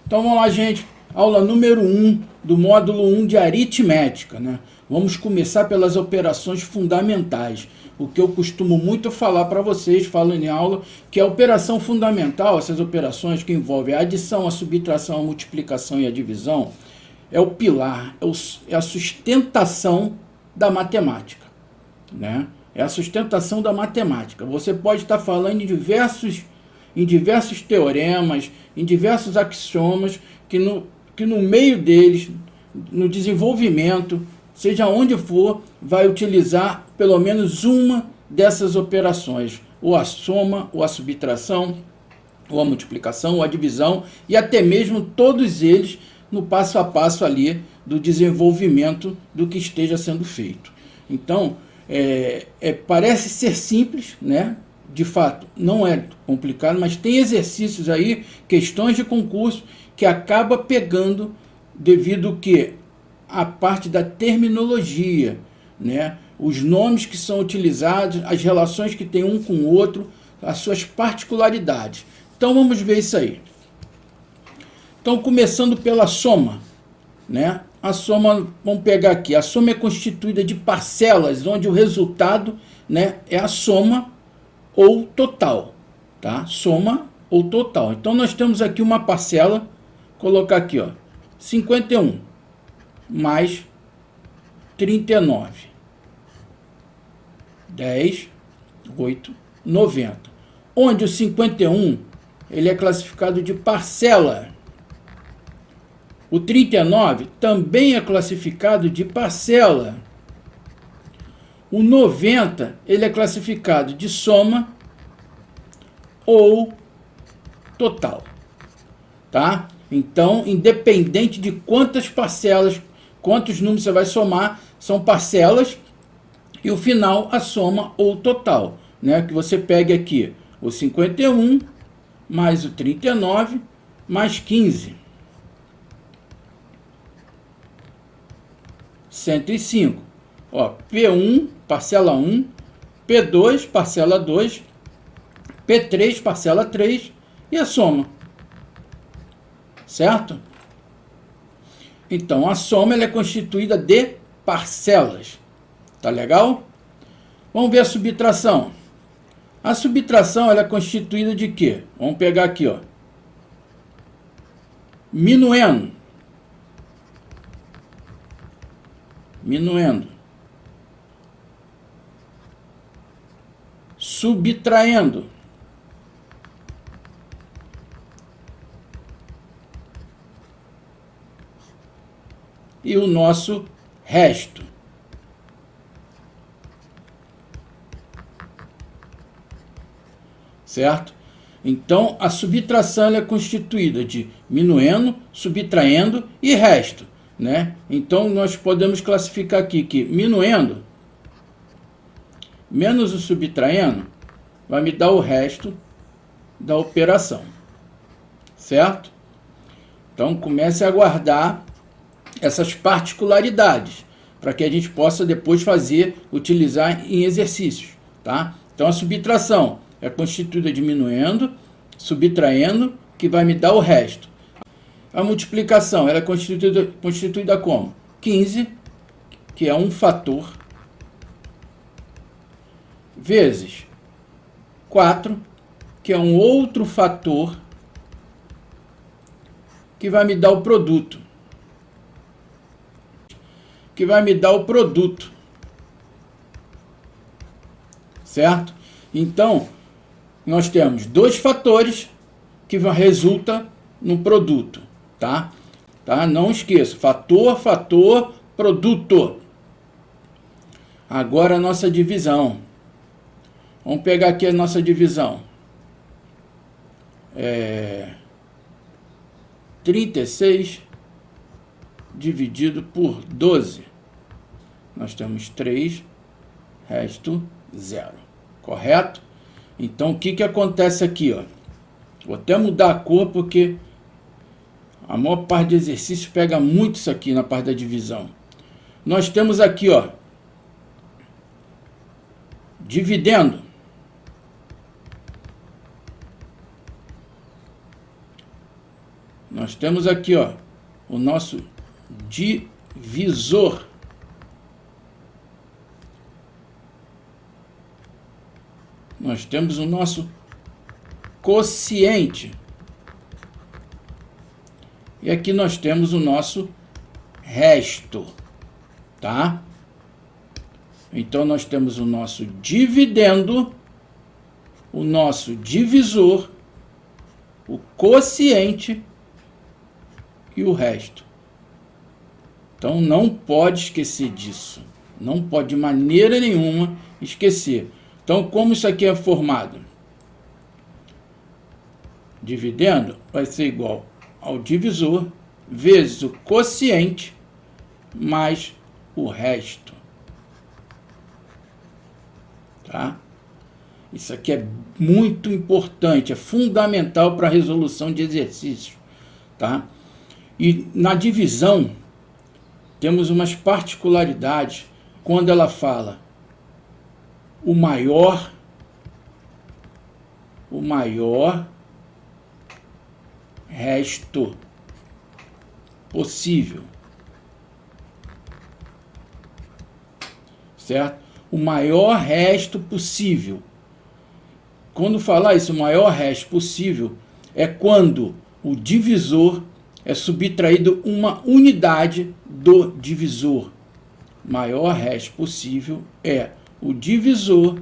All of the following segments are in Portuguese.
Então vamos lá, gente. Aula número 1 do módulo 1 de aritmética, né? Vamos começar pelas operações fundamentais. O que eu costumo muito falar para vocês, falo em aula, que a operação fundamental, essas operações que envolvem a adição, a subtração, a multiplicação e a divisão, é o pilar, é a sustentação da matemática, né? É a sustentação da matemática. Você pode estar falando em diversos teoremas, em diversos axiomas, que no meio deles, no desenvolvimento, seja onde for, vai utilizar pelo menos uma dessas operações, ou a soma, ou a subtração, ou a multiplicação, ou a divisão, e até mesmo todos eles no passo a passo ali do desenvolvimento do que esteja sendo feito. Então, parece ser simples, né? De fato, não é complicado, mas tem exercícios aí, questões de concurso, que acaba pegando devido que a parte da terminologia, né? Os nomes que são utilizados, as relações que tem um com o outro, as suas particularidades. Então vamos ver isso aí. Então, começando pela soma, né? A soma, vamos pegar aqui, a soma é constituída de parcelas, onde o resultado, né, é a soma ou total, tá? Soma ou total. Então, nós temos aqui uma parcela, colocar aqui, ó, 51 mais 39, 10, 8, 90. Onde o 51, ele é classificado de parcela. O 39 também é classificado de parcela. O 90, ele é classificado de soma ou total, tá? Então, independente de quantas parcelas, quantos números você vai somar, são parcelas, e o final a soma ou total, né? Que você pegue aqui o 51 mais o 39 mais 15. 105. Ó, P1, parcela 1, P2, parcela 2, P3, parcela 3 e a soma. Certo? Então, a soma ela é constituída de parcelas. Tá legal? Vamos ver a subtração. A subtração ela é constituída de quê? Vamos pegar aqui, ó. Minuendo. Subtraindo. E o nosso resto. Certo? Então, a subtração ela é constituída de minuendo, subtraindo e resto, né? Então, nós podemos classificar aqui que minuendo menos o subtraindo vai me dar o resto da operação. Certo? Então, comece a guardar essas particularidades para que a gente possa depois utilizar em exercícios, tá? Então, a subtração é constituída de minuendo, subtraindo, que vai me dar o resto. A multiplicação ela é constituída como? 15, que é um fator, vezes 4, que é um outro fator, que vai me dar o produto. Certo? Então, nós temos dois fatores que resultam no produto, tá? Não esqueça, fator, produto. Agora a nossa divisão. Vamos pegar aqui a nossa divisão. 36 dividido por 12. Nós temos 3, resto 0. Correto? Então, o que acontece aqui, ó? Vou até mudar a cor, porque a maior parte do exercício pega muito isso aqui na parte da divisão. Nós temos aqui, ó, dividendo. nós temos aqui, ó, o nosso divisor. Nós temos o nosso quociente. E aqui nós temos o nosso resto, tá? Então nós temos o nosso dividendo, o nosso divisor, o quociente e o resto. Então não pode esquecer disso. Não pode de maneira nenhuma esquecer. Então como isso aqui é formado? Dividendo vai ser igual ao divisor vezes o quociente mais o resto. Tá? Isso aqui é muito importante, é fundamental para a resolução de exercícios. Tá? E na divisão, temos umas particularidades quando ela fala o maior resto possível. Certo? O maior resto possível. Quando falar isso, o maior resto possível, é quando o divisor é subtraído uma unidade do divisor. Maior resto possível é o divisor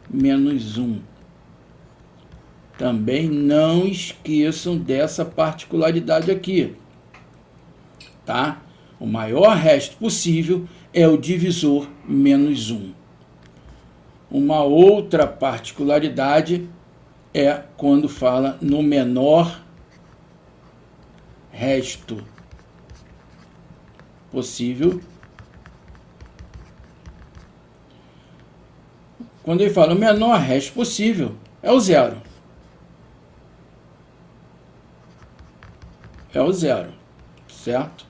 menos 1. Também não esqueçam dessa particularidade aqui. Tá? O maior resto possível é o divisor menos 1. Uma outra particularidade é quando fala no menor resto possível. Quando ele fala o menor resto possível, é o zero. É o zero, certo?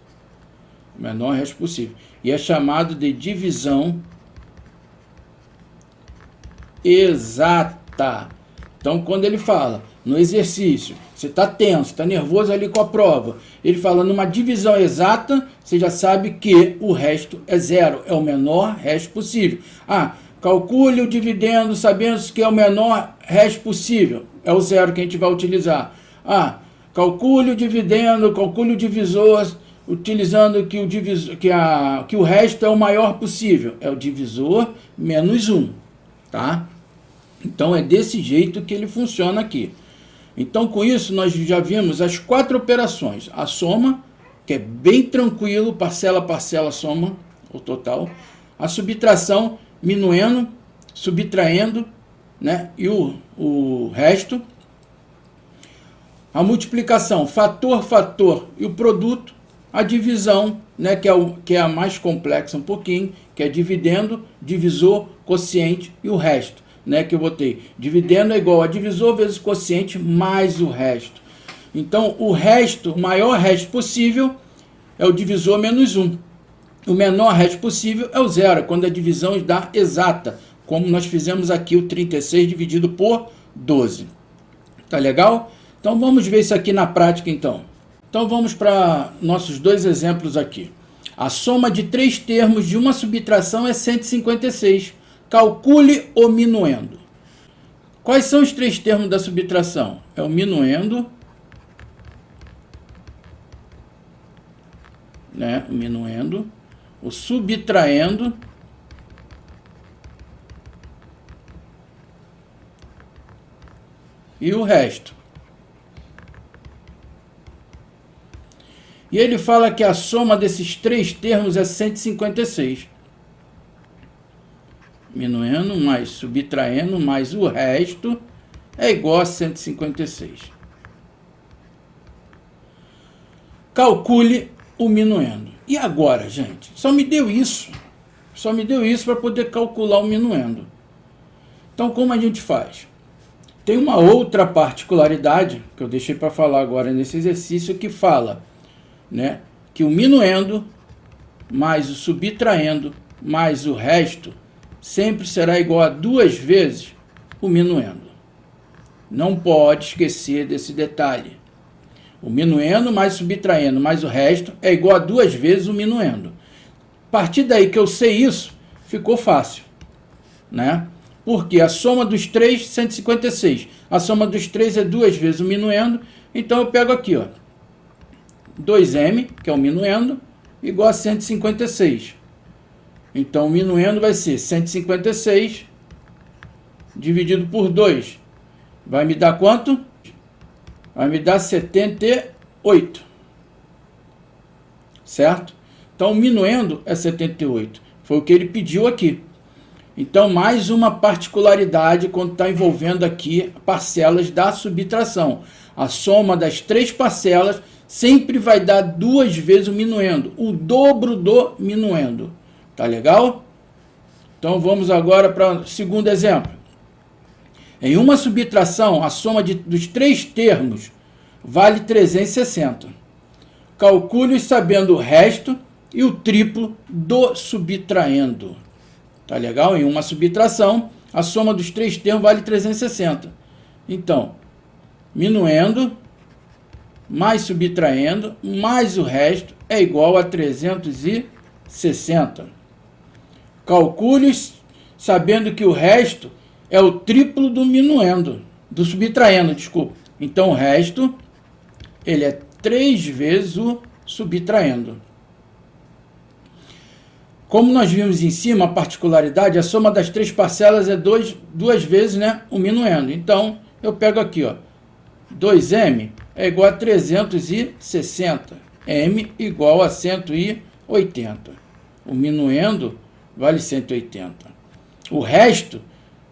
O menor resto possível. E é chamado de divisão exata. Então, quando ele fala no exercício, você está tenso, está nervoso ali com a prova, ele fala numa divisão exata, você já sabe que o resto é zero, é o menor resto possível. Ah, calcule o dividendo sabendo que é o menor resto possível, é o zero que a gente vai utilizar. Ah, calcule o dividendo, calcule o divisor, utilizando que o resto é o maior possível, é o divisor menos 1, tá? Então é desse jeito que ele funciona aqui. Então com isso nós já vimos as 4 operações. A soma, que é bem tranquilo, parcela a parcela soma o total. A subtração, minuendo, subtraindo, né, e o resto. A multiplicação, fator, fator e o produto. A divisão, né, que é a mais complexa um pouquinho, que é dividendo, divisor, quociente e o resto. Né, que eu botei. Dividendo é igual a divisor vezes quociente mais o resto. Então, o resto, o maior resto possível é o divisor menos 1. O menor resto possível é o zero, quando a divisão dá exata, como nós fizemos aqui o 36 dividido por 12. Tá legal? Então, vamos ver isso aqui na prática, então. Então, vamos para nossos 2 exemplos aqui. A soma de 3 termos de uma subtração é 156. Calcule o minuendo. Quais são os 3 termos da subtração? É o minuendo, né? O minuendo, o subtraindo e o resto. E ele fala que a soma desses 3 termos é 156. Minuendo mais subtraindo mais o resto é igual a 156. Calcule o minuendo. E agora, gente? Só me deu isso. Só me deu isso para poder calcular o minuendo. Então, como a gente faz? Tem uma outra particularidade que eu deixei para falar agora nesse exercício que fala, né, que o minuendo mais o subtraindo mais o resto sempre será igual a 2 vezes o minuendo. Não pode esquecer desse detalhe. O minuendo mais subtraindo mais o resto é igual a 2 vezes o minuendo. A partir daí que eu sei isso, ficou fácil, né? Porque a soma dos 3, 156. A soma dos 3 é 2 vezes o minuendo. Então eu pego aqui, ó, 2m, que é o minuendo, igual a 156. Então o minuendo vai ser 156 dividido por 2. Vai me dar quanto? Vai me dar 78. Certo? Então o minuendo é 78. Foi o que ele pediu aqui. Então, mais uma particularidade quando está envolvendo aqui parcelas da subtração. A soma das 3 parcelas sempre vai dar 2 vezes o minuendo, o dobro do minuendo. Tá legal? Então, vamos agora para o segundo exemplo. Em uma subtração, a soma dos 3 termos vale 360. Calcule sabendo o resto e o triplo do subtraendo. Tá legal? Em uma subtração, a soma dos 3 termos vale 360. Então, minuendo mais subtraindo mais o resto é igual a 360. Calcule sabendo que o resto é o triplo do minuendo, do subtraindo, desculpa. Então, o resto, ele é 3 vezes o subtraindo. Como nós vimos em cima, a particularidade, a soma das 3 parcelas é 2 vezes, né, o minuendo. Então, eu pego aqui, ó, 2m é igual a 360. M igual a 180. O minuendo vale 180. O resto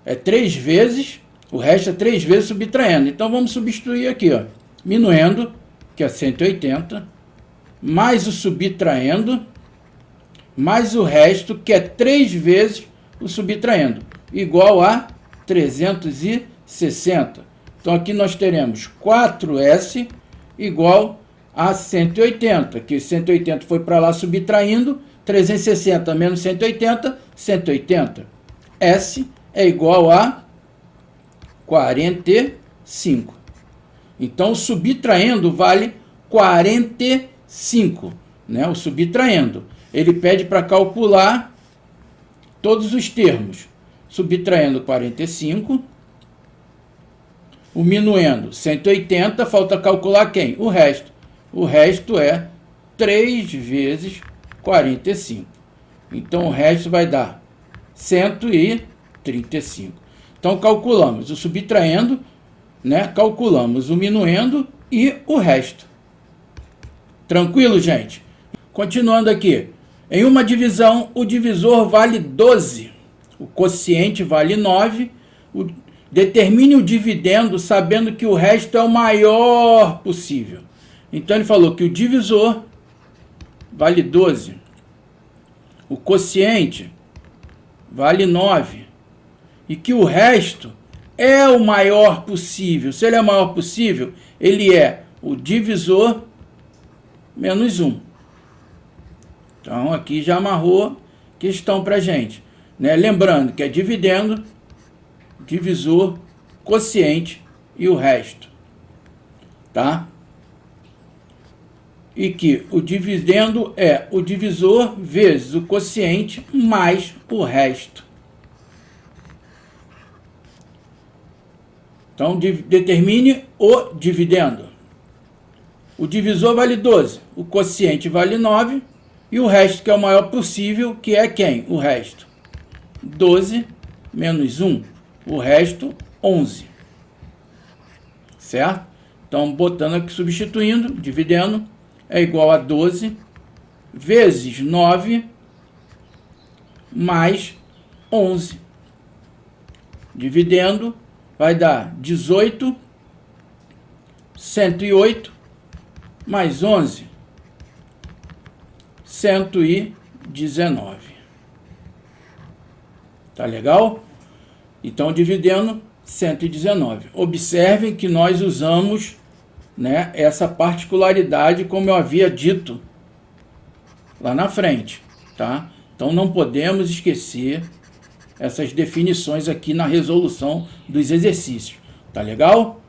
é 3 vezes, o resto é 3 vezes subtraindo. Então, vamos substituir aqui, ó, minuendo, que é 180, mais o subtraindo, mais o resto, que é 3 vezes o subtraindo, igual a 360. Então, aqui nós teremos 4S igual a 180, que 180 foi para lá subtraindo, 360 menos 180, 180. S é igual a 45. Então, o subtraindo vale 45, né? O subtraindo. Ele pede para calcular todos os termos. Subtraindo 45. O minuendo 180. Falta calcular quem? O resto. O resto é 3 vezes 45. Então, o resto vai dar 135. Então, calculamos o subtraindo, né? Calculamos o minuendo e o resto. Tranquilo, gente? Continuando aqui. Em uma divisão, o divisor vale 12. O quociente vale 9. Determine o dividendo sabendo que o resto é o maior possível. Então, ele falou que o divisor vale 12. O quociente vale 9. E que o resto é o maior possível. Se ele é o maior possível, ele é o divisor menos 1. Então, aqui já amarrou questão para a gente, né? Lembrando que é dividendo, divisor, quociente e o resto. Tá? E que o dividendo é o divisor vezes o quociente mais o resto. Então, determine o dividendo. O divisor vale 12, o quociente vale 9, e o resto, que é o maior possível, que é quem? O resto. 12 menos 1, o resto, 11. Certo? Então, botando aqui, substituindo, dividendo, é igual a 12 vezes 9 mais 11. Dividendo, vai dar 18, 108, mais 11, 119. Tá legal? Então, dividendo 119. Observem que nós usamos, né, essa particularidade, como eu havia dito lá na frente, tá? Então, não podemos esquecer essas definições aqui na resolução dos exercícios. Tá legal?